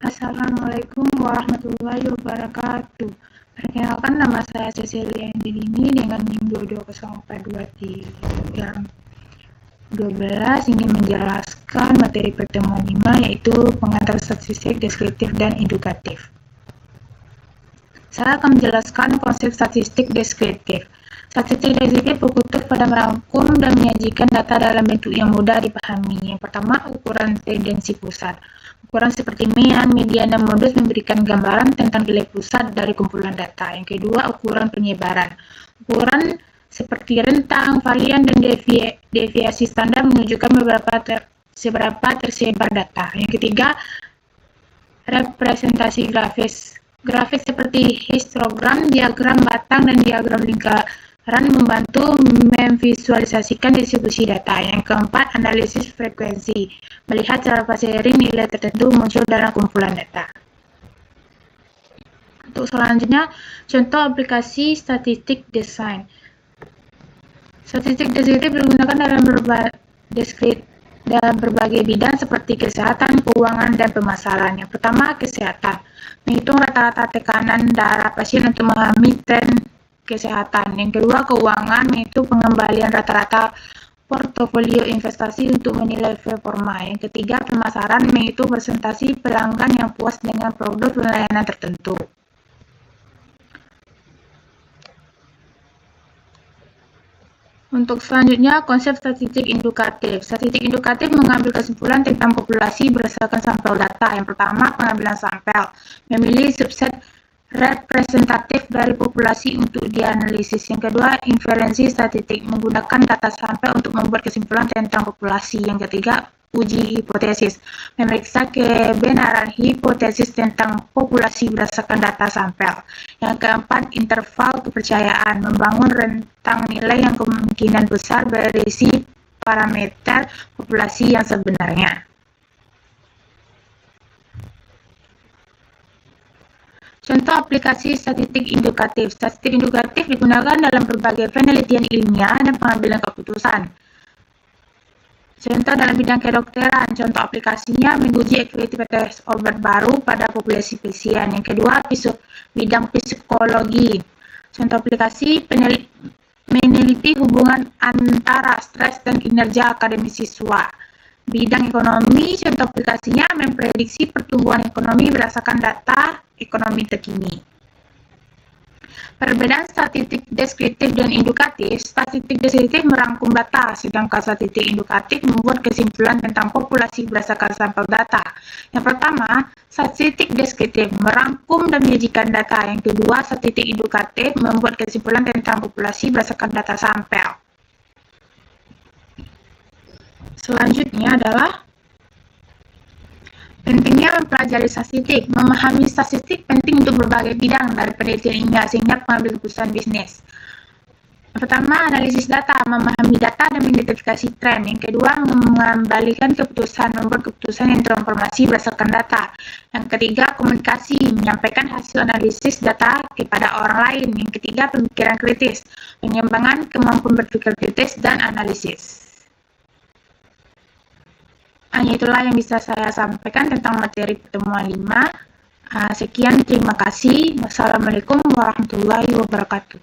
Assalamualaikum warahmatullahi wabarakatuh. Perkenalkan, nama saya Cecilia Indini dengan NIM 220423-12 ingin menjelaskan materi pertemuan 5, yaitu pengantar statistik deskriptif dan indukatif. Saya akan menjelaskan konsep statistik deskriptif. Statistik deskriptif berkutat pada merangkum dan menyajikan data dalam bentuk yang mudah dipahami. Yang pertama, ukuran tendensi pusat. Ukuran seperti mean, median, dan modus memberikan gambaran tentang nilai pusat dari kumpulan data. Yang kedua, ukuran penyebaran. Ukuran seperti rentang, varian, dan deviasi standar menunjukkan seberapa tersebar data. Yang ketiga, representasi grafis. Grafik seperti histogram, diagram batang, dan diagram lingkaran membantu memvisualisasikan distribusi data. Yang keempat, analisis frekuensi. Melihat seberapa sering nilai tertentu muncul dalam kumpulan data. Untuk selanjutnya, contoh aplikasi statistik desain. Statistik deskriptif digunakan dalam berbagai bidang seperti kesehatan, keuangan, dan pemasaran. Yang pertama, kesehatan. Menghitung rata-rata tekanan darah pasien untuk memahami tren kesehatan. Yang kedua, keuangan. Menghitung pengembalian rata-rata portofolio investasi untuk menilai performa. Yang ketiga, pemasaran. Menghitung presentasi pelanggan yang puas dengan produk dan layanan tertentu. Untuk selanjutnya, konsep statistik indukatif. Statistik indukatif mengambil kesimpulan tentang populasi berdasarkan sampel data. Yang pertama, pengambilan sampel. Memilih subset representatif dari populasi untuk dianalisis. Yang kedua, inferensi statistik. Menggunakan data sampel untuk membuat kesimpulan tentang populasi. Yang ketiga, uji hipotesis. Memeriksa kebenaran hipotesis tentang populasi berdasarkan data sampel. Yang keempat, interval kepercayaan. Membangun rentang nilai yang kemungkinan besar berisi parameter populasi yang sebenarnya. Contoh aplikasi statistik indukatif. Statistik indukatif digunakan dalam berbagai penelitian ilmiah dan pengambilan keputusan. Contoh dalam bidang kedokteran, contoh aplikasinya menguji efektivitas obat baru pada populasi pasien. Yang kedua, bidang psikologi. Contoh aplikasi meneliti hubungan antara stres dan kinerja akademis siswa. Bidang ekonomi, contoh aplikasinya memprediksi pertumbuhan ekonomi berdasarkan data ekonomi terkini. Perbedaan statistik deskriptif dan indukatif. Statistik deskriptif merangkum data, sedangkan statistik indukatif membuat kesimpulan tentang populasi berdasarkan sampel data. Yang pertama, statistik deskriptif merangkum dan menyajikan data. Yang kedua, statistik indukatif membuat kesimpulan tentang populasi berdasarkan data sampel. Selanjutnya adalah pentingnya mempelajari statistik. Memahami statistik penting untuk berbagai bidang dari penelitian ilmiah sehingga pengambil keputusan bisnis. Yang pertama, analisis data. Memahami data dan mengidentifikasi tren. Yang kedua, mengembalikan keputusan. Membuat keputusan yang transformasi berdasarkan data. Yang ketiga, komunikasi. Menyampaikan hasil analisis data kepada orang lain. Yang ketiga, pemikiran kritis. Pengembangan kemampuan berpikir kritis dan analisis. Hanya itulah yang bisa saya sampaikan tentang materi pertemuan 5. Sekian, terima kasih. Wassalamualaikum warahmatullahi wabarakatuh.